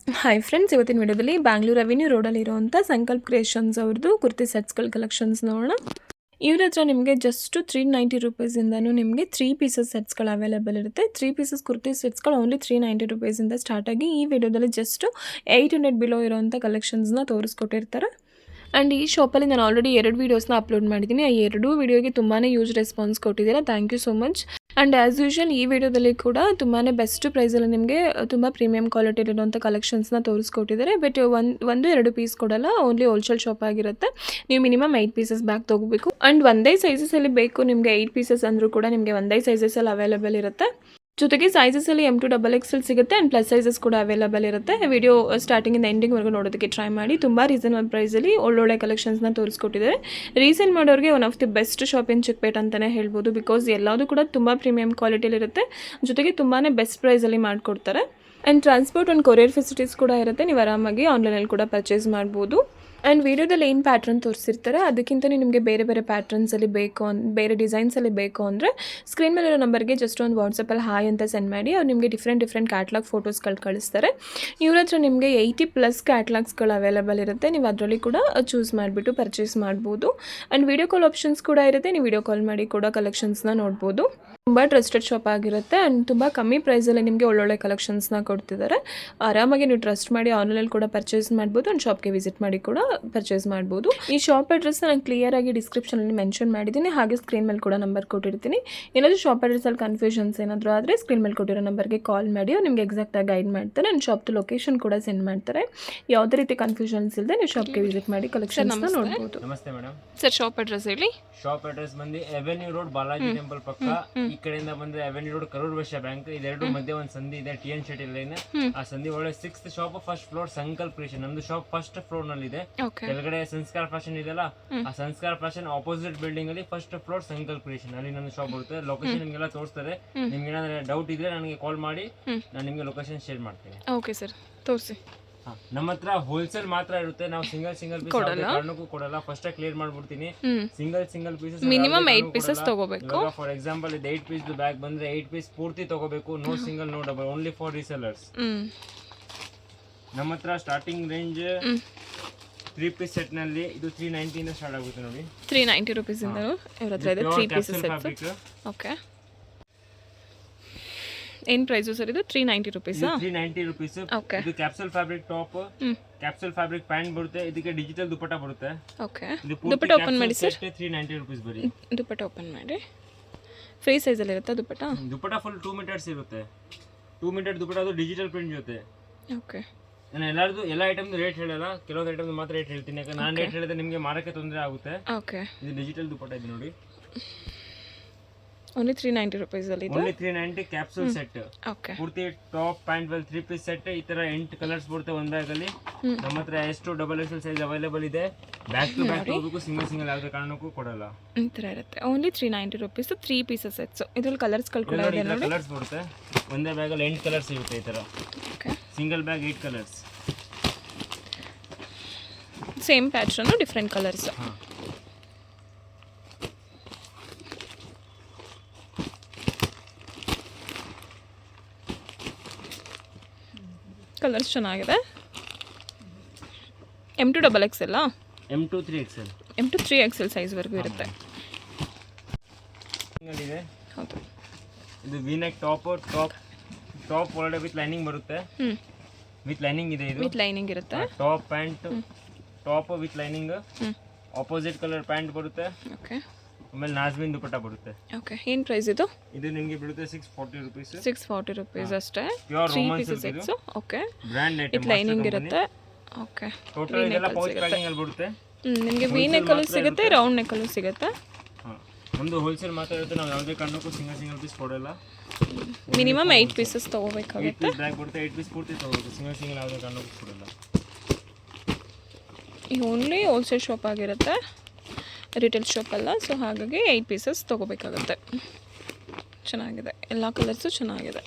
Hi friends, ಇವತ್ತಿನ ವಿಡಿಯೋದಲ್ಲಿ Bangalore avenue ರೋಡಲ್ಲಿರುವಂಥ Sankalp creations ಅವ್ರದ್ದು ಕುರ್ತಿ ಸೆಟ್ಸ್ಗಳ ಕಲೆಕ್ಷನ್ಸ್ ನೋಡೋಣ. ಇವ್ರ ಹತ್ರ ನಿಮಗೆ ಜಸ್ಟ್ 390 ರುಪೀಸಿಂದನೂ ನಿಮಗೆ 3 ಪೀಸಸ್ ಸೆಟ್ಸ್ಗಳು ಅವೈಲೇಬಲ್ ಇರುತ್ತೆ. 3 ಪೀಸಸ್ ಕುರ್ತಿ ಸೆಟ್ಸ್ಗಳು ಓನ್ಲಿ 390 ರುಪೀಸಿಂದ ಸ್ಟಾರ್ಟ್ ಆಗಿ ಈ ವಿಡಿಯೋದಲ್ಲಿ ಜಸ್ಟ್ 800 ಬಿಲೋ ಇರೋವಂಥ ಕಲೆಕ್ಷನ್ಸ್ನ ತೋರಿಸ್ಕೊಟ್ಟಿರ್ತಾರೆ. ಆ್ಯಂಡ್ ಈ ಶಾಪಲ್ಲಿ ನಾನು ಆಲ್ರೆಡಿ 2 ವೀಡಿಯೋಸ್ನ ಅಪ್ಲೋಡ್ ಮಾಡಿದ್ದೀನಿ. ಆ 2 ವೀಡಿಯೋಗೆ ತುಂಬಾ ಯೂಸ್ ರೆಸ್ಪಾನ್ಸ್ ಕೊಟ್ಟಿದ್ದೀರಾ. Thank you so much. And as usual ಈ ವಿಡಿಯೋದಲ್ಲಿ ಕೂಡ ತುಂಬಾ ಬೆಸ್ಟ್ ಪ್ರೈಸಲ್ಲಿ ನಿಮಗೆ ತುಂಬ ಪ್ರೀಮಿಯಂ ಕ್ವಾಲಿಟಿಲಿರುವಂಥ ಕಲೆಕ್ಷನ್ಸ್ನ ತೋರಿಸ್ಕೊಟ್ಟಿದ್ದಾರೆ. ಬಟ್ ಒಂದು 2 ಪೀಸ್ ಕೊಡಲ್ಲ, ಓನ್ಲಿ ಹೋಲ್ಸೇಲ್ ಶಾಪ್ ಆಗಿರುತ್ತೆ. ನೀವು ಮಿನಿಮಮ್ 8 ಪೀಸಸ್ ಬ್ಯಾಗ್ ತೊಗೋಬೇಕು. ಆ್ಯಂಡ್ ಒಂದೇ ಸೈಜಸಲ್ಲಿ ಬೇಕು ನಿಮಗೆ 8 ಪೀಸಸ್ ಅಂದರೂ ಕೂಡ ನಿಮಗೆ ಒಂದೇ ಸೈಜಸಲ್ಲಿ ಅವೈಲೇಬಲ್ ಇರುತ್ತೆ. ಜೊತೆಗೆ ಸೈಜಸಲ್ಲಿ M2 XXL ಸಿಗುತ್ತೆ ಆ್ಯಂಡ್ ಪ್ಲಸ್ ಸೈಜಸ್ ಕೂಡ ಅವೈಲೇಬಲ್ ಇರುತ್ತೆ. ವಿಡಿಯೋ ಸ್ಟಾರ್ಟಿಂಗಿಂದ ಎಂಡಿಂಗ್ವರೆಗೂ ನೋಡೋದಕ್ಕೆ ಟ್ರೈ ಮಾಡಿ. ತುಂಬ ರೀಸನಬಲ್ ಪ್ರೈಸಲ್ಲಿ ಒಳ್ಳೊಳ್ಳೆ ಕಲೆಕ್ಷನ್ಸ್ನ ತೋರಿಸ್ಕೊಟ್ಟಿದ್ದಾರೆ. ರೀಸೇಲ್ ಮಾಡೋರಿಗೆ one of the best shop ಇನ್ ಚಿಕ್ಕಪೇಟ್ ಅಂತಲೇ ಹೇಳ್ಬೋದು. ಬಿಕಾಸ್ ಎಲ್ಲದೂ ಕೂಡ ತುಂಬ ಪ್ರೀಮಿಯಂ ಕ್ವಾಲಿಟಿಲಿರುತ್ತೆ, ಜೊತೆಗೆ ತುಂಬಾ ಬೆಸ್ಟ್ ಪ್ರೈಸಲ್ಲಿ ಮಾಡಿಕೊಡ್ತಾರೆ. And transport and courier facilities ಕೂಡ ಇರುತ್ತೆ. ನೀವು ಆರಾಮಾಗಿ ಆನ್ಲೈನಲ್ಲಿ ಕೂಡ ಪರ್ಚೇಸ್ ಮಾಡ್ಬೋದು. ಆ್ಯಂಡ್ ವೀಡಿಯೋದಲ್ಲಿ ಏನು ಪ್ಯಾಟ್ರನ್ ತೋರಿಸಿರ್ತಾರೆ ಅದಕ್ಕಿಂತ ನಿಮಗೆ ಬೇರೆ ಬೇರೆ ಪ್ಯಾಟ್ರನ್ಸಲ್ಲಿ ಬೇಕು ಬೇರೆ ಡಿಸೈನ್ಸಲ್ಲಿ ಬೇಕು ಅಂದರೆ ಸ್ಕ್ರೀನ್ ಮೇಲಿರೋ ನಂಬರ್ಗೆ ಜಸ್ಟ್ ಒಂದು ವಾಟ್ಸಪ್ಪಲ್ಲಿ ಹಾಯ್ ಅಂತ ಸೆಂಡ್ ಮಾಡಿ ಅವ್ರು ನಿಮಗೆ ಡಿಫ್ರೆಂಟ್ ಕ್ಯಾಟ್ಲಾಗ್ ಫೋಟೋಸ್ಗಳು ಕಳಿಸ್ತಾರೆ. ಇವ್ರ ಹತ್ರ ನಿಮಗೆ 80+ ಕ್ಯಾಟ್ಲಾಗ್ಸ್ಗಳು ಅವೈಲೇಬಲ್ ಇರುತ್ತೆ. ನೀವು ಅದರಲ್ಲಿ ಕೂಡ ಚೂಸ್ ಮಾಡಿಬಿಟ್ಟು ಪರ್ಚೇಸ್ ಮಾಡ್ಬೋದು. ಆ್ಯಂಡ್ ವೀಡಿಯೋ ಕಾಲ್ ಆಪ್ಷನ್ಸ್ ಕೂಡ ಇರುತ್ತೆ. ನೀವು ವೀಡಿಯೋ ಕಾಲ್ ಮಾಡಿ ಕೂಡ ಕಲೆಕ್ಷನ್ಸ್ನ ನೋಡ್ಬೋದು. ತುಂಬ ಟ್ರಸ್ಟೆಡ್ ಶಾಪ್ ಆಗಿರುತ್ತೆ ಆ್ಯಂಡ್ ತುಂಬ ಕಮ್ಮಿ ಪ್ರೈಸಲ್ಲಿ ನಿಮಗೆ ಒಳ್ಳೊಳ್ಳೆ ಕಲೆಕ್ಷನ್ಸ್ನ ಕೊಡ್ತಿದ್ದಾರೆ. ಆರಾಮಾಗಿ ನೀವು ಟ್ರಸ್ಟ್ ಮಾಡಿ ಆನ್ಲೈನಲ್ಲಿ ಕೂಡ ಪರ್ಚೇಸ್ ಮಾಡ್ಬೋದು ಆ್ಯಂಡ್ ಶಾಪ್ಗೆ ವಿಸಿಟ್ ಮಾಡಿ ಕೂಡ ಪರ್ಚೇಸ್ ಮಾಡ್ಬೋದು. ಈ ಶಾಪ್ ಅಡ್ರೆಸ್ನ ನಾನು ಕ್ಲಿಯರಾಗಿ ಡಿಸ್ಕ್ರಿಪ್ಷನಲ್ಲಿ ಮೆನ್ಷನ್ ಮಾಡಿದ್ದೀನಿ. ಹಾಗೆ ಸ್ಕ್ರೀನ್ ಮೇಲೆ ಕೂಡ ನಂಬರ್ ಕೊಟ್ಟಿರ್ತೀನಿ. ಏನಾದರೂ ಶಾಪ್ ಅಡ್ರೆಸ್ಸಲ್ಲಿ ಕನ್ಫ್ಯೂಷನ್ಸ್ ಏನಾದರೂ ಆದರೆ ಸ್ಕ್ರೀನ್ ಮೇಲೆ ಕೊಟ್ಟಿರೋ ನಂಬರ್ಗೆ ಕಾಲ್ ಮಾಡಿ ನಿಮಗೆ ಎಕ್ಸಾಕ್ಟಾಗಿ ಗೈಡ್ ಮಾಡ್ತಾರೆ ಆ್ಯಂಡ್ ಶಾಪ್ದು ಲೊಕೇಶನ್ ಕೂಡ ಸೆಂಡ್ ಮಾಡ್ತಾರೆ. ಯಾವುದೇ ರೀತಿ ಕನ್ಫ್ಯೂಷನ್ಸ್ ಇಲ್ಲದೆ ನೀವು ಶಾಪ್ಗೆ ವಿಸಿಟ್ ಮಾಡಿ ಕಲೆಕ್ಷನ್ಸ್ನ ನೋಡ್ಬೋದು. ನಮಸ್ತೆ ಮೇಡಮ್. ಸರ್ ಶಾಪ್ ಅಡ್ರೆಸ್ ಹೇಳಿ. ಶಾಪ್ ಅಡ್ರೆಸ್ ಬಂದು ಅವೆನ್ಯೂ ರೋಡ್ ಬಾಲಾಜಿ ಟೆಂಪಲ್ ಪಕ್ಕ. ಈ ಕಡೆಯಿಂದ ಬಂದ್ರೆ avenue road Karur Vysya bank. ಇದೆರಡು ಮಧ್ಯೆ ಒಂದು ಸಂಧಿ ಇದೆ, TN ಶೆಟ್ಟಿ ಲೈನ್. ಆ ಸಂಧಿ ಒಳಗೆ 6th shop, first floor Sankalp creation. ನಮ್ದು ಶಾಪ್ ಫಸ್ಟ್ ಫ್ಲೋರ್ ನಲ್ಲಿ ಇದೆ. ಕೆಳಗಡೆ ಸಂಸ್ಕಾರ ಫ್ಯಾಷನ್ ಇದೆಲ್ಲ, ಆ ಸಂಸ್ಕಾರ ಫ್ಯಾಷನ್ ಆಪೋಸಿಟ್ ಬಿಲ್ಡಿಂಗ್ ಅಲ್ಲಿ ಫಸ್ಟ್ ಫ್ಲೋರ್ ಸಂಕಲ್ಪ್ ಕ್ರಿಯೇಷನ್ ಅಲ್ಲಿ ನನ್ನ ಶಾಪ್ ಬರುತ್ತೆ. ಲೊಕೇಶನ್ ನಿಮ್ಗೆಲ್ಲ ತೋರಿಸ್ತಾರೆ. ನಿಮ್ಗೆ ಏನಾದ್ರೆ ಡೌಟ್ ಇದ್ರೆ ನನಗೆ ಕಾಲ್ ಮಾಡಿ, ನಾನು ನಿಮ್ಗೆ ಲೊಕೇಶನ್ ಶೇರ್ ಮಾಡ್ತೇನೆ. ಓಕೆ ಸರ್, ತೋರಿಸಿ. ನಮ್ಮ ಹತ್ರ ಹೋಲ್ಸೇಲ್ ಮಾತ್ರ ಇರುತ್ತೆ. ನಾವು ಸಿಂಗಲ್ ಪೀಸ್ ಕಾರಣಕ್ಕೂ ಕೊಡಲ್ಲ. ಫಸ್ಟ್ ಕ್ಲಿಯರ್ ಮಾಡ್ಬಿಡ್ತೀನಿ. ಸಿಂಗಲ್ ಪೀಸಸ್ ಮಿನಿಮಮ್ 8 ಪೀಸಸ್ ತಗೋಬೇಕು. ಫಾರ್ ಎಕ್ಸಾಂಪಲ್ ಇದು 8 ಪೀಸ್ ಬ್ಯಾಗ್ ಬಂದ್ರೆ 8 ಪೀಸ್ ಪೂರ್ತಿ ತಗೋಬೇಕು. No single, no double, only for resellers. ನಮ್ಮ ಹತ್ರ ಸ್ಟಾರ್ಟಿಂಗ್ ರೇಂಜ್ 3 ಪೀಸ್ ಸೆಟ್ ನಲ್ಲಿ ಇದು 390 ಇಂದ ಸ್ಟಾರ್ಟ್ ಆಗುತ್ತೆ ನೋಡಿ. 390 ರುಪೀಸ್ ಇಂದ ಇವರ ಹತ್ರ ಇದೆ 3 ಪೀಸಸ್ ಸೆಟ್. ಓಕೆ, ಏನು ಪ್ರೈಸು ಸರ್ ಇದು? 390 ರುಪೀಸ್. 390 ರುಪೀಸ್. ಇದು capsule fabric top, capsule fabric pant ಬರುತ್ತೆ. ಇದಕ್ಕೆ ಡಿಜಿಟಲ್ ದುಪಟ್ಟ ಬರುತ್ತೆ. ಓಕೆ, ದುಪಟ್ಟ ಓಪನ್ ಮಾಡಿ ಸರ್. 390 ರುಪೀಸ್ ಬರೀ. ದುಪಟ್ಟ ಓಪನ್ ಮಾಡಿ. ಫ್ರೀ ಸೈಜ್ ಅಲ್ಲಿ ಇರುತ್ತೆ ದುಪಟ್ಟ. ದುಪಟ್ಟ ಫುಲ್ 2 ಮೀಟರ್ಸ್ ಇರುತ್ತೆ. 2 ಮೀಟರ್ ದುಪಟ್ಟ, ಅದು ಡಿಜಿಟಲ್ ಪ್ರಿಂಟ್ ಜೊತೆ. ಓಕೆ, ನಾನು ಎಲ್ಲ ಐಟಮ್ದು ರೇಟ್ ಹೇಳಲ್ಲ, ಕೆಲವೊಂದು ಐಟಮ್ ಮಾತ್ರ ರೇಟ್ ಹೇಳ್ತೀನಿ. ಯಾಕಂದ್ರೆ ನಾನು ರೇಟ್ ಹೇಳಿದ್ರೆ ನಿಮಗೆ ಮಾರಕ್ಕೆ ತೊಂದರೆ ಆಗುತ್ತೆ. ಓಕೆ, ಇದು ಡಿಜಿಟಲ್ ದುಪಟ್ಟ ಇದೆ ನೋಡಿ. ಓನ್ಲಿ 390 ರುಪೀಸ್ ಅಲ್ಲಿ ಇದೆ. Only 390 capsule set. ಓಕೆ, ಪೂರ್ತಿ top pant veil 3 piece set. ಈ ತರ 8 ಕಲರ್ಸ್ ಬರುತ್ತೆ ಒಂದು ಬ್ಯಾಗ್ ಅಲ್ಲಿ. ನಮ್ಮ ಹತ್ರ S2 XXL ಸೈಜ್ ಅವೈಲೇಬಲ್ ಇದೆ. ಬ್ಯಾಕ್ ಟು ಬ್ಯಾಕ್ ಹೋಗಬೇಕು, ಸಿಂಗಲ್ ಯಾವುದೇ ಕಾರಣಕ್ಕೂ ಕೊಡಲ್ಲ. ಈ ತರ ಇರುತ್ತೆ. Only 390 rupees 3 pieces sets. ಇದರಲ್ಲಿ ಕಲರ್ಸ್ ಗಳು ಕೂಡ ಇದೆ ನೋಡಿ. ಕಲರ್ಸ್ ಬರುತ್ತೆ. ಒಂದೇ ಬ್ಯಾಗ್ ಅಲ್ಲಿ 8 ಕಲರ್ಸ್ ಇರುತ್ತೆ ಈ ತರ. Okay, single bag 8 colours. Same pattern, different colours. Colours ಚೆನ್ನಾಗಿದೆ. M2 XXL, M2 3XL, M2 3XL ಸೈಜ್ವರೆಗೂ ಇರುತ್ತೆ. ಹೌದು, ಇದು V-neck ಟಾಪ್ ಒಳಗಡೆ ವಿತ್ ಲೈನಿಂಗ್ ಬರುತ್ತೆ. ವಿತ್ ಲೈನಿಂಗ್ ಇದೆ. ಇದು ವಿತ್ ಲೈನಿಂಗ್ ಇರುತ್ತೆ. Top pant, top with lining. Opposite colour pant ಬರುತ್ತೆ. ಓಕೆ, ಆಮೇಲೆ ನಾಜ್ಮಿನ್ ದುಪಟ್ಟ ಬರುತ್ತೆ. ಓಕೆ, ಏನು ಪ್ರೈಸ್ ಇದು? ಇದು ನಿಮಗೆ ಬೀಳುತ್ತೆ 640 ರುಪೀಸ್. 640 ರುಪೀಸ್ ಅಷ್ಟೇ. Pure 3 Roman pieces silk. Sets. Okay, brand item. With lining ಇರುತ್ತೆ. ಓಕೆ, ಟೋಟಲ್ ಇದೆಲ್ಲ ಪೌಚ್ ಪ್ಯಾಕಿಂಗ್ ಅಲ್ಲಿ ಬರುತ್ತೆ. ನಿಮಗೆ ವಿ ನೆಕ್ ಅಲ್ಲೂ ಸಿಗುತ್ತೆ, ರೌಂಡ್ ನೆಕ್ ಅಲ್ಲೂ ಸಿಗುತ್ತೆ. ಒಂದು ಹೋಲ್ಸೇಲ್ ಮಾತ್ರ ಇರುತ್ತೆ. ನಾವು ಯಾವುದೇ ಕಾರಣಕ್ಕೂ ಸಿಂಗಲ್ ಪೀಸ್ ಕೊಡಲ್ಲ. ಮಿನಿಮಮ್ 8 ಪೀಸಸ್ ತಗೋಬೇಕಾಗುತ್ತೆ. 8 ಬ್ಯಾಗ್ ಬರುತ್ತೆ. 8 ಪೀಸ್ ಪೂರ್ತಿ ತಗೋಬೇಕು. ಸಿಂಗಲ್ ಯಾವುದೇ ಕಾರಣಕ್ಕೂ ಕೊಡಲ್ಲ. ಈ ಓನ್ಲಿ ಹೋಲ್ಸೇಲ್ ಶಾಪ್ ಆಗಿರುತ್ತೆ, ರಿಟೇಲ್ ಶಾಪ್ ಅಲ್ಲ. ಸೊ ಹಾಗಾಗಿ 8 ಪೀಸಸ್ ತೊಗೋಬೇಕಾಗುತ್ತೆ. ಚೆನ್ನಾಗಿದೆ, ಎಲ್ಲ ಕಲರ್ಸು ಚೆನ್ನಾಗಿದೆ.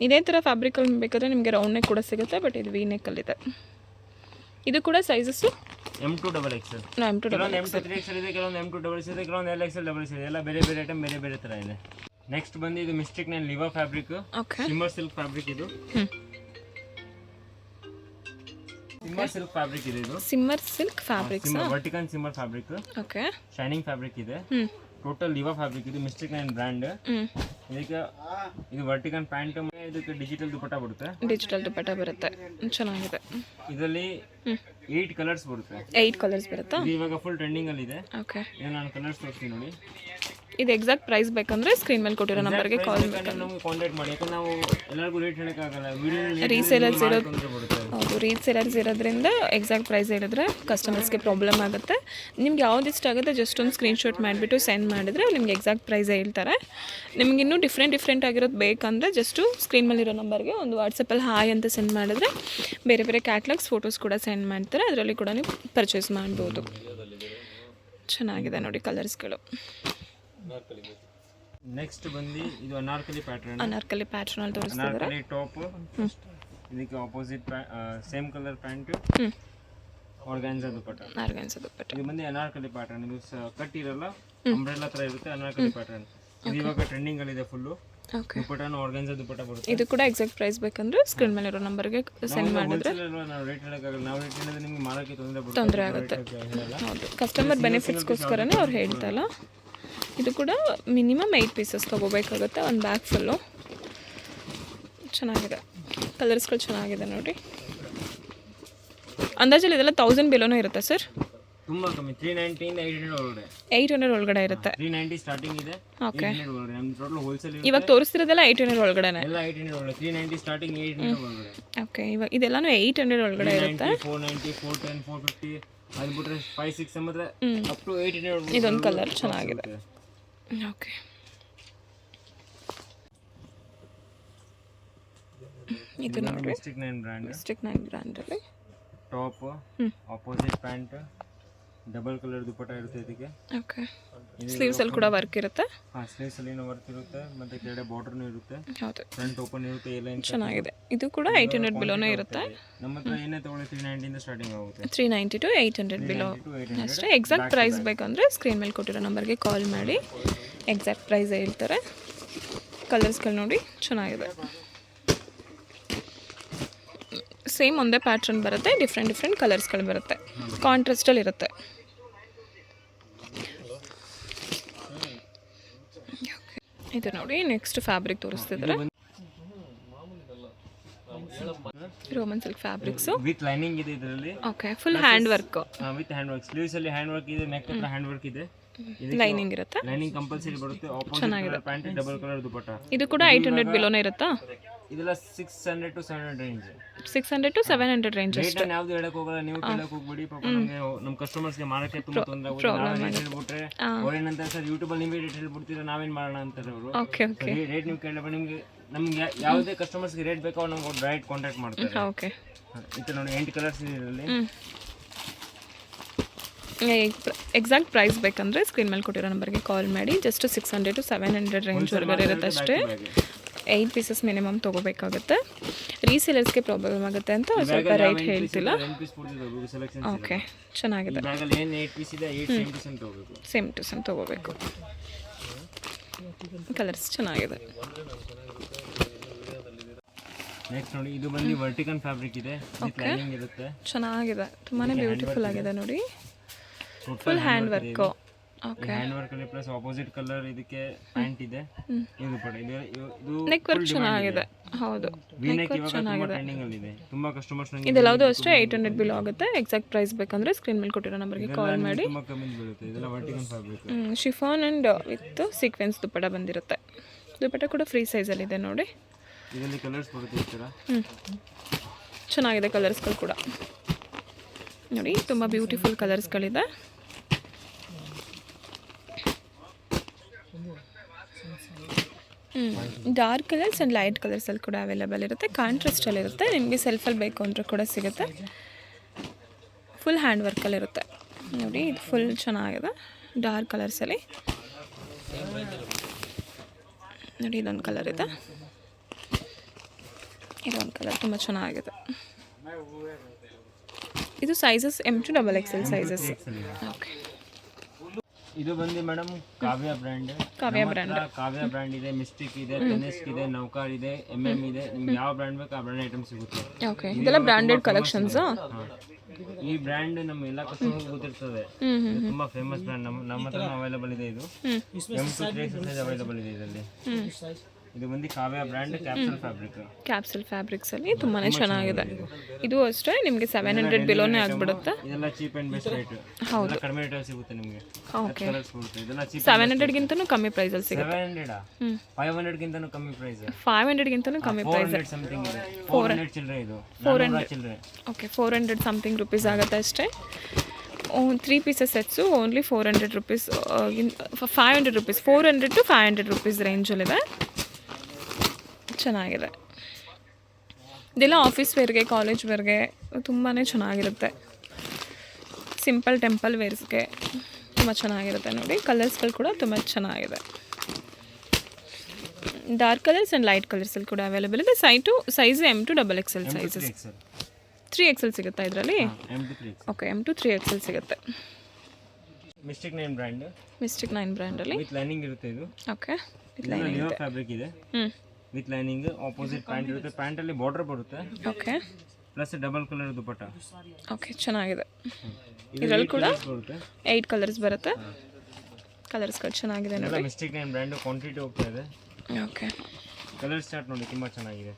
ಇದೇ ಥರ ಫ್ಯಾಬ್ರಿಕಲ್ಲಿ ಬೇಕಾದರೆ ನಿಮಗೆ ರೌಂಡ್ ನೆಕ್ ಕೂಡ ಸಿಗುತ್ತೆ. ಬಟ್ ಇದು ವಿ ನೆಕ್ಕಲ್ಲಿದೆ. ಇದು ಕೂಡ sizes M2 XXL, M2 3XL ಇದೆ, ಕೆಲವೊಂದು M2 XXL ಇದೆ, ಕೆಲವೊಂದು LXL XXL ಇದೆ. ಎಲ್ಲ ಬೇರೆ ಬೇರೆ ಐಟಮ್ ಬೇರೆ ಥರ ಇದೆ. ನೆಕ್ಸ್ಟ್ ಬಂದು ಇದು ಮಿಸ್ಟಿಕ್ ನಲ್ಲಿ Liva fabric, shimmer silk fabric. ಇದು ಸಿಮ್ಮರ್ ಸಿಲ್ಕ್ ಫ್ಯಾಬ್ರಿಕ್ ಇದೆ ಇದು. Shimmer silk fabrics. ವರ್ಟಿಕನ್ shimmer fabric. Okay. Shining fabric ಇದೆ. ಟೋಟಲ್ ಲಿವಾ ಫ್ಯಾಬ್ರಿಕ್ ಇದು ಮಿಸ್ಟೇಕ್ 9 ಬ್ರ್ಯಾಂಡ್. ಇದಕ್ಕೆ ಇದು ವರ್ಟಿಕನ್ ಪ್ಯಾಂಟ್, ಇದಕ್ಕೆ ಡಿಜಿಟಲ್ ದುಪಟ್ಟ ಬರುತ್ತೆ. ಡಿಜಿಟಲ್ ದುಪಟ್ಟ ಬರುತ್ತೆ, ಚೆನ್ನಾಗಿದೆ. ಇದರಲ್ಲಿ 8 ಕಲರ್ಸ್ ಬರುತ್ತೆ. 8 ಕಲರ್ಸ್ ಬರುತ್ತಾ? ಇದು ಇವಾಗ ಫುಲ್ ಟ್ರೆಂಡಿಂಗ್ ಅಲ್ಲಿ ಇದೆ. ಓಕೆ. ಇದು ನಾನು ಕಲರ್ಸ್ ತೋರಿಸ್ತೀನಿ ನೋಡಿ. ಇದು ಎಕ್ಸಾಕ್ಟ್ ಪ್ರೈಸ್ ಬೇಕಂದ್ರೆ ಸ್ಕ್ರೀನ್ ಮೇಲೆ ಕೊಟ್ಟಿರೋ ನಂಬರ್ಗೆ ಕಾಲ್ ಮಾಡಿ, ನಮಗೆ ಕಾಂಟ್ಯಾಕ್ಟ್ ಮಾಡಿ. ಯಾಕಂದ್ರೆ ನಾವು ಎಲ್ಲರಿಗೂ ರೇಟ್ ಹೇಳೋಕ್ಕಾಗಲ್ಲ, ವಿಡಿಯೋ ರೀಸೇಲರ್ಸ್ ಇರೋದು. ಹೌದು, ರೀಸೇಲರ್ಸ್ ಇರೋದ್ರಿಂದ ಎಕ್ಸಾಕ್ಟ್ ಪ್ರೈಸ್ ಹೇಳಿದ್ರೆ ಕಸ್ಟಮರ್ಸ್ಗೆ ಪ್ರಾಬ್ಲಮ್ ಆಗುತ್ತೆ. ನಿಮ್ಗೆ ಯಾವ್ದು ಇಷ್ಟ ಆಗುತ್ತೆ ಜಸ್ಟ್ ಒಂದು ಸ್ಕ್ರೀನ್ಶಾಟ್ ಮಾಡಿಬಿಟ್ಟು ಸೆಂಡ್ ಮಾಡಿದ್ರೆ ನಿಮ್ಗೆ ಎಕ್ಸಾಕ್ಟ್ ಪ್ರೈಸ್ ಹೇಳ್ತಾರೆ. ನಿಮ್ಗೆ ಇನ್ನೂ ಡಿಫ್ರೆಂಟ್ ಆಗಿರೋದು ಬೇಕಂದರೆ ಜಸ್ಟು ಸ್ಕ್ರೀನ್ ಮೇಲಿರೋ ನಂಬರ್ಗೆ ಒಂದು ವಾಟ್ಸಪ್ಪಲ್ಲಿ ಹಾಯ್ ಅಂತ ಸೆಂಡ್ ಮಾಡಿದ್ರೆ ಬೇರೆ ಬೇರೆ ಕ್ಯಾಟ್ಲಾಗ್ಸ್ ಫೋಟೋಸ್ ಕೂಡ ಸೆಂಡ್ ಮಾಡ್ತಾರೆ, ಅದರಲ್ಲಿ ಕೂಡ ನೀವು ಪರ್ಚೇಸ್ ಮಾಡ್ಬೋದು. ಚೆನ್ನಾಗಿದೆ ನೋಡಿ ಕಲರ್ಸ್ಗಳು. ನೆಕ್ಸ್ಟ್ ಬಂದು ಇದು ಅನಾರ್ಕಲಿ ಪ್ಯಾಟರ್ನ್. ಅನಾರ್ಕಲಿ ಪ್ಯಾಟರ್ನ್ ಅಲ್ಲಿ ತೋರಿಸ್ತಿದ್ದಾರೆ. ಅನಾರ್ಕಲಿ ಟಾಪ್, ಇದಕ್ಕೆ opposite same colour pant, ಆರ್ಗಾನ್ಜಾ dupatta. ಆರ್ಗಾನ್ಜಾ dupatta. ಇದು ಬಂದು ಅನಾರ್ಕಲಿ ಪ್ಯಾಟರ್ನ್. ಇದು ಕಟ್ ಇರಲ್ಲ, ಅಂಬ್ರೆಲ್ಲಾ ತರ ಇರುತ್ತೆ. ಅನಾರ್ಕಲಿ ಪ್ಯಾಟರ್ನ್ ಇದು ಇವಾಗ ಟ್ರೆಂಡಿಂಗ್ ಅಲ್ಲಿ ಇದೆ ಫುಲ್. ಓಕೆ. ದುಪಟ್ಟನ ಆರ್ಗಾನ್ಜಾ ದುಪಟ್ಟ ಬರುತ್ತೆ. ಇದು ಕೂಡ ಎಕ್ಸಾಕ್ಟ್ ಪ್ರೈಸ್ ಬೇಕಂದ್ರೆ ಸ್ಕ್ರೀನ್ ಮೇಲೆ ಇರೋ ನಂಬರ್ಗೆ ಸೆಂಡ್ ಮಾಡಿದ್ರೆ ನಾವು ರೇಟ್ ಹೇಳಕ್ಕಾಗಲ್ಲ. ನಾವು ರೇಟ್ ಹೇಳಿದ್ರೆ ನಿಮಗೆ ಮಾರಕ್ಕೆ ತೊಂದರೆ ಆಗುತ್ತೆ. ಹೌದು, ಕಸ್ಟಮರ್ ಬೆನಿಫಿಟ್ಸ್ಗೋಸ್ಕರನೇ ಅವ್ರು ಹೇಳ್ತಲ್ಲ. ಇದು ಕೂಡ ಮಿನಿಮಮ್ 8 ಪೀಸಸ್ ತೊಗೋಬೇಕಾಗುತ್ತೆ, ಒಂದು ಬ್ಯಾಗ್ ಫುಲ್ಲು. ಚೆನ್ನಾಗಿದೆ, ಕಲರ್ಸ್ಗಳು ಚೆನ್ನಾಗಿದೆ ನೋಡಿ. ಅಂದಾಜಲ್ಲಿ ಇದೆಲ್ಲ 1000 ಬಿಲೋನೂ ಇರುತ್ತೆ ಸರ್? ತುಂಬಾ ಕಮ್ಮಿ, 390 ಇಂದ 800 ಒಳಗಡೆ. 800 ಒಳಗಡೆ ಇರುತ್ತೆ. 390 ಸ್ಟಾರ್ಟಿಂಗ್ ಇದೆ. ಓಕೆ. 800 ಒಳಗಡೆ ನಮ್ಮ ಟೋಟಲ್ ಹೋಲ್ಸೇಲ್ ಇವಾಗ ತೋರಿಸ್ತಿರೋದೆಲ್ಲ 800 ಒಳಗಡೆನೆ. ಎಲ್ಲ 800 ಒಳಗಡೆ. 390 ಸ್ಟಾರ್ಟಿಂಗ್, 800 ಒಳಗಡೆ. ಓಕೆ. ಇವಾಗ ಇದೆಲ್ಲಾನು 800 ಒಳಗಡೆ ಇರುತ್ತೆ. 490, 410, 450 ಅದು ಬಿಟ್ರೆ 5, 6 ಮಾತ್ರ ಅಪ್ ಟು 800. ಇದೊಂದು ಕಲರ್ ಚೆನ್ನಾಗಿದೆ. ಓಕೆ. ಇದು ನೋಡಿ ಮಿಸ್ಟೇಕ್ 9 ಬ್ರ್ಯಾಂಡ್. ಮಿಸ್ಟೇಕ್ 9 ಬ್ರ್ಯಾಂಡಲ್ಲಿ top, opposite pant, double colour dupatta ಇರುತ್ತೆ ಇದಕ್ಕೆ. ಓಕೆ. ಸ್ಲೀವ್ಸ್ ಅಲ್ಲಿ ಕೂಡ ವರ್ಕ್ ಇರುತ್ತೆ. ಸ್ಲೀವ್ಸ್ ಅಲ್ಲಿ ವರ್ಕ್ ಇರುತ್ತೆ, ಮತ್ತೆ ಕೆಳಗಡೆ ಬಾರ್ಡರ್ನು ಇರುತ್ತೆ. ಹೌದು, ಫ್ರಂಟ್ ಓಪನ್ ಇರುತ್ತೆ. ಎಲ್ಲ ಚೆನ್ನಾಗಿದೆ. ಇದು ಕೂಡ 800 ಬಿಲೋನೇ ಇರುತ್ತೆ. ನಮ್ಮ ಹತ್ರ ಏನೇ ತಗೊಳ್ಳಿ 390 ಇಂದ ಸ್ಟಾರ್ಟಿಂಗ್ ಆಗುತ್ತೆ. 390 to 800 ಬಿಲೋ ಅಷ್ಟೇ. ಎಕ್ಸಾಕ್ಟ್ ಪ್ರೈಸ್ ಬೇಕಂದ್ರೆ ಸ್ಕ್ರೀನ್ ಮೇಲೆ ಕೊಟ್ಟಿರೋ ನಂಬರ್ಗೆ ಕಾಲ್ ಮಾಡಿ ಎಕ್ಸಾಕ್ಟ್ ಪ್ರೈಸ್ ಹೇಳ್ತಾರೆ. ಕಲರ್ಸ್ಗಳು ನೋಡಿ ಚೆನ್ನಾಗಿದೆ. ಸೇಮ್ ಒಂದೇ ಪ್ಯಾಟ್ರನ್ ಬರುತ್ತೆ, ಡಿಫ್ರೆಂಟ್ ಕಲರ್ಸ್ಗಳು ಬರುತ್ತೆ, ಕಾಂಟ್ರಾಸ್ಟಲ್ಲಿ ಇರುತ್ತೆ. ಇದು ನೋಡಿ ನೆಕ್ಸ್ಟ್ ಫ್ಯಾಬ್ರಿಕ್ ತೋರಿಸ್ತಿದ್ದಾರೆ. Roman silk fabrics with lining ಇದೆ ಇದರಲ್ಲಿ. Okay. Full hand work. With hand work. Sleeves ಅಲ್ಲಿ ಹ್ಯಾಂಡ್ ವರ್ಕ್ ಇದೆ, ನೆಕ್ ಹತ್ರ ಹ್ಯಾಂಡ್ ವರ್ಕ್ ಇದೆ. ಲೈನಿಂಗ್ ಇರುತ್ತೆ. ಲೈನಿಂಗ್ ಕಂಪಲ್ಸರಿ ಬರುತ್ತೆ. Opposite pant, double colour dupatta. ಇದು ಕೂಡ 800 ಬಿಲೋನೇ ಇರುತ್ತಾ? ಇದೆಲ್ಲ 600 to 700 ರೇಂಜ್. 600 to 700 ರೇಂಜ್ ಅಷ್ಟೇ. ರೇಟ್ ಯಾವ್ದು ಹೇಳಕ್ ಹೋಗಲ್ಲ, ನೀವು ಕೇಳಕ್ ಹೋಗ್ಬೇಡಿ. ಪಾಪ ನಮಗೆ ನಮ್ಮ ಕಸ್ಟಮರ್ಸ್ಗೆ ಮಾರಕ್ಕೆ ತುಂಬಾ ತೊಂದರೆ ಆಗುತ್ತೆ. ನಾವು ರೇಟ್ ಹೇಳ್ಬಿಟ್ರೆ ಅವ್ರೇನಂತ ಸರ್ ಯೂಟ್ಯೂಬಲ್ಲಿ ನೀವೇ ರೇಟ್ ಹೇಳ್ಬಿಡ್ತೀರಾ, ನಾವೇನ್ ಮಾಡೋಣ ಅಂತಾರೆ ಅವರು. ಓಕೆ. ಓಕೆ. ರೇಟ್ ನೀವು ಕೇಳಬೇಡಿ. ನಮ್ಗೆ ಯಾವುದೇ ಕಸ್ಟಮರ್ಸ್ಗೆ ರೇಟ್ ಬೇಕೋ ಅವ್ರು ನಮ್ಗೆ ಡೈರೆಕ್ಟ್ ಕಾಂಟ್ಯಾಕ್ಟ್ ಮಾಡ್ತಾರೆ. ಓಕೆ. ಇದು ನೋಡಿ 8 ಕಲರ್ಸ್ ಇದೆ ಇದರಲ್ಲಿ. ಎಕ್ಸಾಕ್ಟ್ ಪ್ರೈಸ್ ಬೇಕಂದ್ರೆ ಸ್ಕ್ರೀನ್ ಮೇಲೆ ಕೊಟ್ಟಿರೋ ನಂಬರ್ಗೆ ಕಾಲ್ ಮಾಡಿ. ಜಸ್ಟ್ 600 to 700 ರೇಂಜ್ ಒಳಗಡೆ ಇರುತ್ತೆ ಅಷ್ಟೇ. 8 ಪೀಸಸ್ ಮಿನಿಮಮ್ ತೊಗೋಬೇಕಾಗುತ್ತೆ. ರೀಸೇಲರ್ಸ್ಗೆ ಪ್ರಾಬ್ಲಮ್ ಆಗುತ್ತೆ ಅಂತ ಸ್ವಲ್ಪ ರೇಟ್ ಹೇಳ್ತಿಲ್ಲ. ಓಕೆ, ಚೆನ್ನಾಗಿದೆ. ಸೇಮ್ ಟು ಸೇಮ್ ತೊಗೋಬೇಕು. ಕಲರ್ಸ್ ಚೆನ್ನಾಗಿದೆ. ನೆಕ್ಸ್ಟ್ ನೋಡಿ, ಇದು ಬಂದು ವರ್ಟಿಕನ್ ಫ್ಯಾಬ್ರಿಕ್ ಇದೆ, ವಿತ್ ಲೈನಿಂಗ್ ಇರುತ್ತೆ. ಚೆನ್ನಾಗಿದೆ, ತುಂಬಾನೇ ಬ್ಯೂಟಿಫುಲ್ ಆಗಿದೆ ನೋಡಿ. Full hand work. Okay. Hand work ಅಲ್ಲಿ ಪ್ಲಸ್ ಆಪೋಸಿಟ್ ಕಲರ್ ಇದಕ್ಕೆ ಪ್ಯಾಂಟ್ ಇದೆ. ಇದು ಕೂಡ ಇದು ನೆಕ್ ವರ್ಕ್ ಚೆನ್ನಾಗಿದೆ. ಹೌದು, ನೆಕ್ ವರ್ಕ್ ಚೆನ್ನಾಗಿದೆ. ಟ್ರೆಂಡಿಂಗ್ ಅಲ್ಲಿ ಇದೆ. ತುಂಬಾ ಕಸ್ಟಮರ್ಸ್ ನಂಗೆ ಇದೆಲ್ಲವೂ ಅಷ್ಟೇ 800 ಬಿಲ್ ಆಗುತ್ತೆ. ಎಕ್ಸಾಕ್ಟ್ ಪ್ರೈಸ್ ಬೇಕಂದ್ರೆ ಸ್ಕ್ರೀನ್ ಮೇಲೆ ಕೊಟ್ಟಿರೋ ನಂಬರ್ಗೆ ಕಾಲ್ ಮಾಡಿ. ತುಂಬಾ ಕಮ್ಮಿ ಬೀಳುತ್ತೆ. ಇದೆಲ್ಲ ವರ್ಟಿಕನ್ fabric. Chiffon and with sequence dupatta ಬಂದಿರುತ್ತೆ. ದುಪಟ್ಟ ಕೂಡ ಫ್ರೀ ಸೈಜ್ ಅಲ್ಲಿ ಇದೆ ನೋಡಿ. ಇದರಲ್ಲಿ ಕಲರ್ಸ್ ಬರುತ್ತೆ ಈ ತರ. ಚೆನ್ನಾಗಿದೆ ಕಲರ್ಸ್ಗಳು ಕೂಡ ನೋಡಿ, ತುಂಬ ಬ್ಯೂಟಿಫುಲ್ ಕಲರ್ಸ್ಗಳಿದೆ. ಡಾರ್ಕ್ ಕಲರ್ಸ್ ಆ್ಯಂಡ್ ಲೈಟ್ ಕಲರ್ಸಲ್ಲಿ ಕೂಡ ಅವೈಲೇಬಲ್ ಇರುತ್ತೆ. ಕಾಂಟ್ರಾಸ್ಟಲ್ಲಿ ಇರುತ್ತೆ. ನಿಮಗೆ ಸೆಲ್ಫಲ್ಲಿ ಬೇಕು ಅಂದರೆ ಕೂಡ ಸಿಗುತ್ತೆ. ಫುಲ್ ಹ್ಯಾಂಡ್ ವರ್ಕಲ್ಲಿರುತ್ತೆ ನೋಡಿ. ಇದು ಫುಲ್ ಚೆನ್ನಾಗಿದೆ ಡಾರ್ಕ್ ಕಲರ್ಸಲ್ಲಿ ನೋಡಿ. ಇದೊಂದು ಕಲರ್ ಇದೆ, ಇದೊಂದು ಕಲರ್ ತುಂಬ ಚೆನ್ನಾಗಿದೆ. ಇದು sizes M to XXL sizes. Okay. ಇದು ಬಂದು ಮೇಡಮ್ ಕಾವ್ಯ ಬ್ರ್ಯಾಂಡ್. ಕಾವ್ಯ ಬ್ರ್ಯಾಂಡ್. ಕಾವ್ಯ ಬ್ರ್ಯಾಂಡ್ ಇದೆ, ಮಿಸ್ಟಿಕ್ ಇದೆ, ಟೆನಿಸ್ಕ್ ಇದೆ, ನೌಕಾರ್ ಇದೆ, MM ಇದೆ. ನಿಮ್ಗೆ ಯಾವ ಬ್ರ್ಯಾಂಡ್ ಬೇಕು ಆ ಬ್ರ್ಯಾಂಡ್ ಐಟಮ್ ಸಿಗುತ್ತೆ. ಓಕೆ, ಇದೆಲ್ಲ ಬ್ರ್ಯಾಂಡೆಡ್ ಕಲೆಕ್ಷನ್ಸಾ? ಈ ಬ್ರ್ಯಾಂಡ್ ನಮ್ಮ ಎಲ್ಲ ಕಸ್ಟಮರ್ ಗೊತ್ತಿರ್ತದೆ. ಇದು ತುಂಬಾ ಫೇಮಸ್ ಬ್ರ್ಯಾಂಡ್. ನಮ್ಮ ಹತ್ರ ಅವೈಲೇಬಲ್ ಇದೆ. ಇದು M2 3XL ಅವೈಲೇಬಲ್ ಇದೆ ಇದರಲ್ಲಿ. ಇದು ಬಂದು ಕಾವ್ಯ ಬ್ರ್ಯಾಂಡ್ ಕ್ಯಾಪ್ಸೂಲ್ ಫ್ಯಾಬ್ರಿಕ್ಸ್ ಅಲ್ಲಿ ತುಂಬಾನೇ ಚೆನ್ನಾಗಿದೆ. ಇದು ಅಷ್ಟೇ ನಿಮಗೆ 700 ಬಿಲೋನೇ ಆಗ್ಬಿಡುತ್ತೆ. ಇದೆಲ್ಲ ಚೀಪ್ ಅಂಡ್ ಬೆಸ್ಟ್ ರೇಟ್. ಹೌದು, ಕಡಿಮೆ ರೇಟ್ ಸಿಗುತ್ತೆ ನಿಮಗೆ. ಓಕೆ, ಕಲರ್ಸ್ ಬರುತ್ತೆ. ಇದೆಲ್ಲ ಚೀಪ್. 700 ಗಿಂತನೂ ಕಮ್ಮಿ ಪ್ರೈಸ್ ಅಲ್ಲಿ ಸಿಗುತ್ತೆ. 700 500 ಗಿಂತನೂ ಕಮ್ಮಿ ಪ್ರೈಸ್. 500 ಗಿಂತನೂ ಕಮ್ಮಿ ಪ್ರೈಸ್. 400 ಸಮಥಿಂಗ್ ಇದೆ. 400 ಚಿಲ್ಲರೆ ಇದು. 400 ಚಿಲ್ಲರೆ. ಓಕೆ, 400 ಸಮಥಿಂಗ್ ರುಪೀಸ್ ಆಗುತ್ತೆ ಅಷ್ಟೇ. 3 pieces sets only 400 rupees, 500 rupees, 400 to 500 rupees ರೇಂಜಲ್ಲಿದೆ. ಚೆನ್ನಾಗಿದೆ. ಇದೆಲ್ಲ ಆಫೀಸ್ ವೇರ್ಗೆ, ಕಾಲೇಜ್ ವೇರ್ಗೆ ತುಂಬಾ ಚೆನ್ನಾಗಿರುತ್ತೆ. ಸಿಂಪಲ್ ಟೆಂಪಲ್ ವೇರ್ಸ್ಗೆ ತುಂಬ ಚೆನ್ನಾಗಿರುತ್ತೆ ನೋಡಿ. ಕಲರ್ಸ್ಗಳು ಕೂಡ ತುಂಬ ಚೆನ್ನಾಗಿದೆ. ಡಾರ್ಕ್ ಕಲರ್ಸ್ ಆ್ಯಂಡ್ ಲೈಟ್ ಕಲರ್ಸಲ್ಲಿ ಕೂಡ ಅವೈಲೇಬಲ್ ಇದೆ. Size M2 XXL sizes. 3XL ಸಿಗುತ್ತಾ ಇದರಲ್ಲಿ? ಓಕೆ, M2 3XL ಸಿಗುತ್ತೆ. Mystic 9 brand. ಮಿಸ್ಟಿಕ್ 9 ಬ್ರ್ಯಾಂಡಲ್ಲಿ ವಿತ್ ಲೈನಿಂಗ್ ಇರುತ್ತೆ ಇದು. ಓಕೆ, ವಿತ್ ಲೈನಿಂಗ್ ಫ್ಯಾಬ್ರಿಕ್ ಇದೆ. ವಿತ್ ಲೈನಿಂಗ್ ಆಪೋಸಿಟ್ ಪ್ಯಾಂಟ್ ಇರುತ್ತೆ. ಪ್ಯಾಂಟ್ ಅಲ್ಲಿ ಬಾರ್ಡರ್ ಬರುತ್ತೆ. Okay, plus double colour dupatta. Okay, ಚೆನ್ನಾಗಿದೆ. ಇದರಲ್ಲಿ ಕೂಡ 8 ಕಲರ್ಸ್ ಬರುತ್ತೆ. ಕಲರ್ಸ್ಗಳು ಚೆನ್ನಾಗಿದೆ ನೋಡಿ. ಮಿಸ್ಟಿಕ್ 9 ಬ್ರ್ಯಾಂಡ್ ಕ್ವಾಂಟಿಟಿ ಹೋಗ್ತಾ ಇದೆ. ಓಕೆ, ಕಲರ್ ಚಾರ್ಟ್ ನೋಡಿ ತುಂಬಾ ಚೆನ್ನಾಗಿದೆ.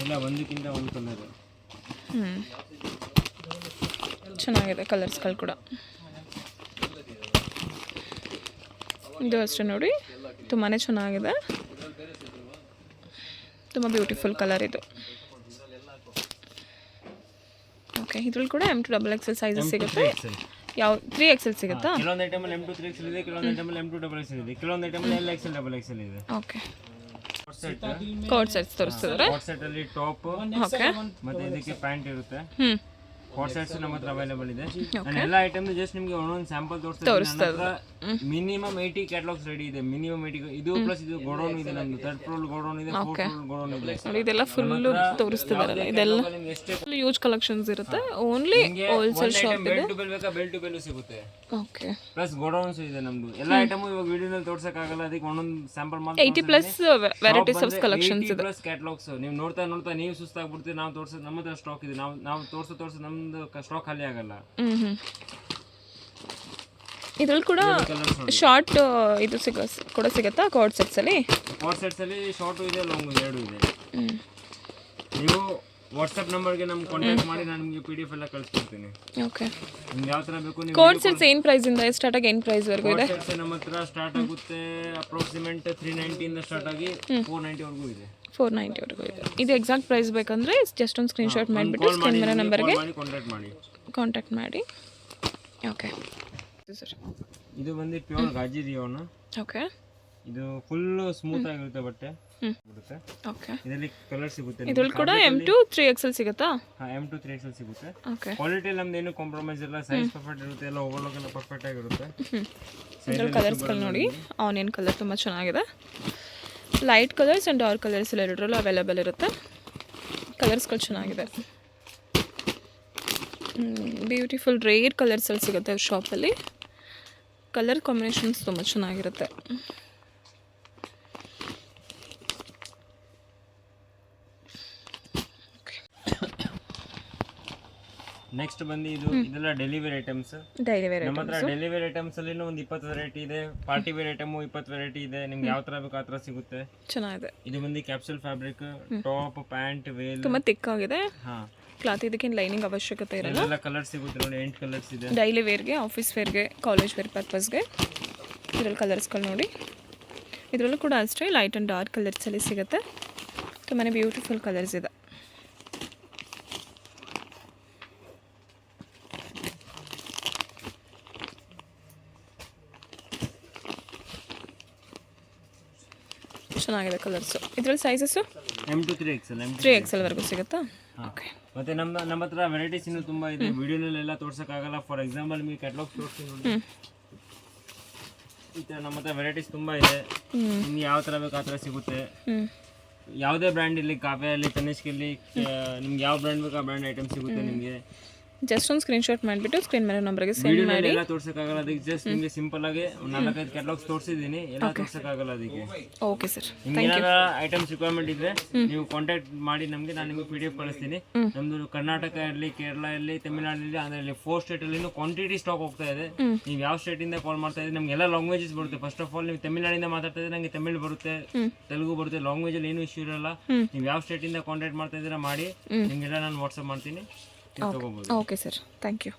ಎಲ್ಲ ಒಂದಕ್ಕಿಂತ ಒಂದು ಕಲರ್. ಚೆನ್ನಾಗಿದೆ ಕಲರ್ಸ್ಗಳು ಕೂಡ. ಇದು ಅಷ್ಟೇ ನೋಡಿ, ತುಂಬಾ ಚೆನ್ನಾಗಿದೆ. ತುಂಬ ಬ್ಯೂಟಿಫುಲ್ ಕಲರ್ ಇದು. ಓಕೆ, ಇದ್ರಲ್ಲಿ ಕೂಡ M2 XXL ಸೈಜಸ್ ಸಿಗುತ್ತೆ. ಯಾವ 3XL ಸಿಗುತ್ತಾ? ಕೆಲವೊಂದು ಐಟಮಲ್ಲಿ M2 3XL ಇದೆ, ಕೆಲವೊಂದು ಐಟಮಲ್ಲಿ M2 XXL ಇದೆ, ಕೆಲವೊಂದು ಐಟಮಲ್ಲಿ LXL XXL ಇದೆ. ಓಕೆ, ಕೋಟ್ ಸೆಟ್ಸ್ ತೋರಿಸ್ತಿದ್ದಾರೆ. ಕೋಟ್ ಸೆಟ್ ಅಲ್ಲಿ ಟಾಪ್, ಓಕೆ, ಮತ್ತೆ ಇದಕ್ಕೆ ಪ್ಯಾಂಟ್ ಇರುತ್ತೆ. ಕೋಟ್ ಸೆಟ್ಸ್ ನಮ್ಮ ಹತ್ರ ಅವೈಲೇಬಲ್ ಇದೆ. ನಾನು ಎಲ್ಲ ಐಟಮ್ ಜಸ್ಟ್ ನಿಮಗೆ ಒಂದೊಂದು ಸ್ಯಾಂಪಲ್ ತೋರಿಸ್ತಾ. ಮಿನಿಮಮ್ 80 ಕ್ಯಾಟಲಾಗ್ಸ್ ರೆಡಿ ಇದೆ. ಮಿನಿಮಮ್ 80. ಇದು ಪ್ಲಸ್ ಇದು ಗೋಡೌನ್ ಇದೆ ನಮ್ದು. 3rd ಫ್ಲೋರ್ ಗೋಡೌನ್ ಇದೆ, 4th ಫ್ಲೋರ್ ಗೋಡೌನ್ ಇದೆ. ಇದೆಲ್ಲ ಫುಲ್ ತೋರಿಸ್ತಿದಾರಲ್ಲ. ಇದೆಲ್ಲ ಯೂಸ್ ಕಲೆಕ್ಷನ್ಸ್ ಇರುತ್ತೆ. ಓನ್ಲಿ ಹೋಲ್ಸೇಲ್ ಶಾಪ್ ಇದೆ. ಬೆಲ್ ಟು ಬೆಲ್ ಬೇಕಾ, ಬೆಲ್ ಟು ಬೆಲ್ ಸಿಗುತ್ತೆ. ಓಕೆ, ಪ್ಲಸ್ ಗೋಡೌನ್ಸ್ ಇದೆ ನಮ್ದು. ಎಲ್ಲ ಐಟಮ್ ಇವಾಗ ವಿಡಿಯೋನಲ್ಲಿ ತೋರ್ಸಕ್ ಆಗಲ್ಲ, ಅದಕ್ಕೆ ಒಂದೊಂದು ಸ್ಯಾಂಪಲ್ ಮಾತ್ರ. 80+ ವೆರೈಟೀಸ್ ಆಫ್ ಕಲೆಕ್ಷನ್ಸ್ ಇದೆ. ಪ್ಲಸ್ ಕ್ಯಾಟಲಾಗ್ಸ್ ನೀವು ನೋಡ್ತಾ ನೋಡ್ತಾ ನೀವು ಸುಸ್ತಾಗ್ಬಿಡ್ತೀವಿ. ನಾವು ತೋರ್ಸೋದು ನಮ್ಮ ಹತ್ರ ಸ್ಟಾಕ್ ಇದೆ. ನಾವು ತೋರ್ಸೋ ನಮ್ದು ಸ್ಟಾಕ್ ಖಾಲಿ ಆಗಲ್ಲ. ಇದ್ರಲ್ಲಿ ಕೂಡ ಶಾರ್ಟ್ ಇದು ಕೂಡ ಸಿಗುತ್ತಾ ಕೋಟ್ ಸೆಟ್ಸ್ ಅಲ್ಲಿ? ಕೋಟ್ ಸೆಟ್ಸ್ ಅಲ್ಲಿ ಶಾರ್ಟ್ ಇದೆ, ಲಾಂಗ್ ಎರಡು ಇದೆ. ನೀವು ವಾಟ್ಸ್ಆಪ್ ನಂಬರ್ಗೆ ನಮ್ಗೆ ಕಾಂಟ್ಯಾಕ್ಟ್ ಮಾಡಿ, ನಾನು ನಿಮಗೆ PDF ಎಲ್ಲ ಕಳಿಸ್ಕೊಡ್ತೀನಿ. ಓಕೆ, ನಿಮ್ಗೆ ಯಾವ ಥರ ಬೇಕು ನೀವು. ಕೋಟ್ ಸೆಟ್ಸ್ ಏನು ಪ್ರೈಸ್ ಇಂದ ಸ್ಟಾರ್ಟ್ ಆಗಿ ಏನು ಪ್ರೈಸ್ ವರೆಗೂ ಇದೆ? ಕೋಟ್ ಸೆಟ್ಸ್ ನಮ್ಮ ಹತ್ರ ಸ್ಟಾರ್ಟ್ ಆಗುತ್ತೆ ಅಪ್ರಾಕ್ಸಿಮೇಟ್ 390 ಇಂದ ಸ್ಟಾರ್ಟ್ ಆಗಿ 490 ವರೆಗೂ ಇದೆ. 490 ವರೆಗೂ ಇದೆ. ಇದು ಎಕ್ಸಾಕ್ಟ್ ಪ್ರೈಸ್ ಬೇಕಂದ್ರೆ ಜಸ್ಟ್ ಒಂದು ಸ್ಕ್ರೀನ್ಶಾಟ್ ಮಾಡಿಬಿಟ್ಟು ಸ್ಕ್ರೀನ್ ಮೇಲೆ ನಂಬರ್ಗೆ ಕಾಂಟ್ಯಾಕ್ಟ್ ಮಾಡಿ. ಓಕೆ ಸರ್, ಇದು ಬಂದು ಪ್ಯೂರ್ ಗಾಜಿ ರಿಯೋನ್. ಓಕೆ, ಇದು ಫುಲ್ ಸ್ಮೂತ್ ಆಗಿರುತ್ತೆ ಬಟ್ಟೆ. ಓಕೆ, ಇದರಲ್ಲಿ ಕಲರ್ ಸಿಗುತ್ತೆ. ಇದರಲ್ಲಿ ಕೂಡ M2 3XL ಸಿಗುತ್ತಾ? M2 3XL ಸಿಗುತ್ತೆ. ಓಕೆ, ಕ್ವಾಲಿಟಿ ನಮ್ದು ಏನು ಕಾಂಪ್ರಮೈಸ್ ಇಲ್ಲ. ಸೈಜ್ ಪರ್ಫೆಕ್ಟ್ ಇರುತ್ತೆ, ಎಲ್ಲ ಓವರ್ಲಾಕ್ ಎಲ್ಲ ಪರ್ಫೆಕ್ಟ್ ಆಗಿರುತ್ತೆ. ಇದರಲ್ಲಿ ಕಲರ್ಸ್ಗಳು ನೋಡಿ. ಆನಿಯನ್ ಕಲರ್ ತುಂಬ ಚೆನ್ನಾಗಿದೆ. Light colours and dark colours ಎರಡರಲ್ಲೂ ಅವೈಲೇಬಲ್ ಇರುತ್ತೆ. ಕಲರ್ಸ್ಗಳು ಚೆನ್ನಾಗಿದೆ. ಬ್ಯೂಟಿಫುಲ್ ರೇರ್ ಕಲರ್ಸಲ್ಲಿ ಸಿಗುತ್ತೆ ಶಾಪಲ್ಲಿ. ಕಲರ್ ಕಾಂಬಿನೇಷನ್ಸ್ ತುಂಬ ಚೆನ್ನಾಗಿರುತ್ತೆ. ನೆಕ್ಸ್ಟ್ ಬಂದು ಇದೆಲ್ಲ ಡೆಲಿವರಿ ಐಟಮ್ಸ್. ನಮ್ಮ ಹತ್ರ ಡೆಲಿವರಿ ಐಟಮ್ಸ್ ಅಲ್ಲಿ ಒಂದು 20 ವೆರೈಟಿ ಇದೆ. ಪಾರ್ಟಿ ವೇರ್ ಐಟಮ್ 20 ವೆರೈಟಿ ಇದೆ. ನಿಮ್ಗೆ ಯಾವ ತರ ಬೇಕು ಆ ತರ ಸಿಗುತ್ತೆ. ಚೆನ್ನಾಗಿದೆ. ಇದು ಬಂದು capsule fabric, top, pant, veil. ತುಂಬಾ ಥಿಕ್ ಆಗಿದೆ ಕ್ಲಾತ್. ಇದಕ್ಕೇನು ಲೈನಿಂಗ್ ಅವಶ್ಯಕತೆ ಇರಲ್ಲ. ಎಲ್ಲ ಕಲರ್ ಸಿಗುತ್ತೆ ನೋಡಿ. 8 ಕಲರ್ಸ್ ಇದೆ. ಡೈಲಿ ವೇರ್ಗೆ, ಆಫೀಸ್ ವೇರ್ಗೆ, ಕಾಲೇಜ್ ವೇರ್ ಪರ್ಪಸ್ಗೆ ಇದರಲ್ಲಿ ಕಲರ್ಸ್ಗಳು ನೋಡಿ. ಇದರಲ್ಲೂ ಕೂಡ ಅಷ್ಟೇ ಲೈಟ್ ಆ್ಯಂಡ್ ಡಾರ್ಕ್ ಕಲರ್ಸಲ್ಲಿ ಸಿಗುತ್ತೆ. ತುಂಬಾ ಬ್ಯೂಟಿಫುಲ್ ಕಲರ್ಸ್ ಇದೆ. ಚೆನ್ನಾಗಿದೆ ಕಲರ್ಸು. ಇದರಲ್ಲಿ ಸೈಜಸ್ಸು M2 3XL 3XL ವರೆಗೂ ಸಿಗುತ್ತಾ? ಓಕೆ, ಮತ್ತೆ ನಮ್ಮ ಹತ್ರ ವೆರೈಟೀಸ್ ಇನ್ನೂ ತುಂಬ ಇದೆ. ವಿಡಿಯೋನಲ್ಲೆಲ್ಲ ತೋರ್ಸೋಕ್ಕಾಗಲ್ಲ. ಫಾರ್ ಎಕ್ಸಾಂಪಲ್ ನಿಮಗೆ ಕ್ಯಾಟಲಾಗ್ ತೋರಿಸ್ತೀನಿ ನೋಡಿ. ಈ ಥರ ನಮ್ಮ ಹತ್ರ ವೆರೈಟೀಸ್ ತುಂಬ ಇದೆ. ನಿಮ್ಗೆ ಯಾವ ಥರ ಬೇಕು ಆ ಥರ ಸಿಗುತ್ತೆ. ಯಾವುದೇ ಬ್ರ್ಯಾಂಡ್ ಇಲ್ಲಿ, ಕಾವ್ಯ ಅಲ್ಲಿ, ತನಿಷ್ಕ್ ಇಲ್ಲಿ, ನಿಮ್ಗೆ ಯಾವ ಬ್ರ್ಯಾಂಡ್ ಬೇಕು ಆ ಬ್ರ್ಯಾಂಡ್ ಐಟಮ್ ಸಿಗುತ್ತೆ ನಿಮಗೆ. ಜಸ್ಟ್ ಒಂದು ಸ್ಕ್ರೀನ್ಶಾಟ್ ಮಾಡಿಬಿಟ್ಟು ಸ್ಕ್ರೀನ್ ಮೇಲೆ ನಂಬರ್ಗೆ ಸೆಂಡ್ ವಿಡಿಯೋನಲ್ಲಿ ಮಾಡಿ. ಎಲ್ಲ ತೋರ್ಸಕ್ಕಾಗಲ್ಲ, ಅದಕ್ಕೆ ಜಸ್ಟ್ ನಿಮಗೆ ಸಿಂಪಲ್ ಆಗಿ 4-5 ಕ್ಯಾಟಲಾಗ್ಸ್ ತೋರಿಸಿದ್ದೀನಿ, ಎಲ್ಲ ತೋರ್ಸಕ್ಕಾಗಲ್ಲ ಅದಕ್ಕೆ. ಓಕೆ ಸರ್, ನಿಮ್ಗೆ ಏನಾರ ಐಟಮ್ಸ್ ರಿಕ್ವೈರ್ಮೆಂಟ್ ಇದ್ರೆ ನೀವು ಕಾಂಟ್ಯಾಕ್ಟ್ ಮಾಡಿ ನಮಗೆ, ನಾನು ನಿಮಗೆ PDF ಕಳಿಸ್ತೀನಿ. ನಮ್ದು ಕರ್ನಾಟಕ ಇರಲಿ, ಕೇರಳ ಇರಲಿ, ತಮಿಳ್ನಾಡು ಇರಲಿ, ಅದರಲ್ಲಿ 4 ಸ್ಟೇಟಲ್ಲಿ ಕ್ವಾಂಟಿಟಿ ಸ್ಟಾಕ್ ಹೋಗ್ತಾ ಇದೆ. ನೀವು ಯಾವ ಸ್ಟೇಟಿಂದ ಕಾಲ್ ಮಾಡ್ತಾ ಇದ್ದೀರಿ, ನಮ್ಗೆ ಎಲ್ಲ ಲ್ಯಾಂಗ್ವೇಜಸ್ ಬರುತ್ತೆ. ಫಸ್ಟ್ ಆಫ್ ಆಲ್ ನೀವು ತಮಿಳ್ನಾಡಿಂದ ಮಾತಾಡ್ತಾ ಇದ್ರೆ ನನಗೆ ತಮಿಳ್ ಬರುತ್ತೆ, ತೆಲುಗು ಬರುತ್ತೆ, ಲ್ಯಾಂಗ್ವೇಜಲ್ಲಿ ಏನು ಇಶ್ಯೂ ಇರಲ್ಲ. ನೀವು ಯಾವ ಸ್ಟೇಟಿಂದ ಕಾಂಟ್ಯಾಕ್ಟ್ ಮಾಡ್ತಾ ಇದ್ದೀರಾ ಮಾಡಿ, ನಿಮಗೆಲ್ಲ ನಾನು ವಾಟ್ಸಪ್ ಮಾಡ್ತೀನಿ, ತಗೋಬಹುದು. Okay sir, thank you.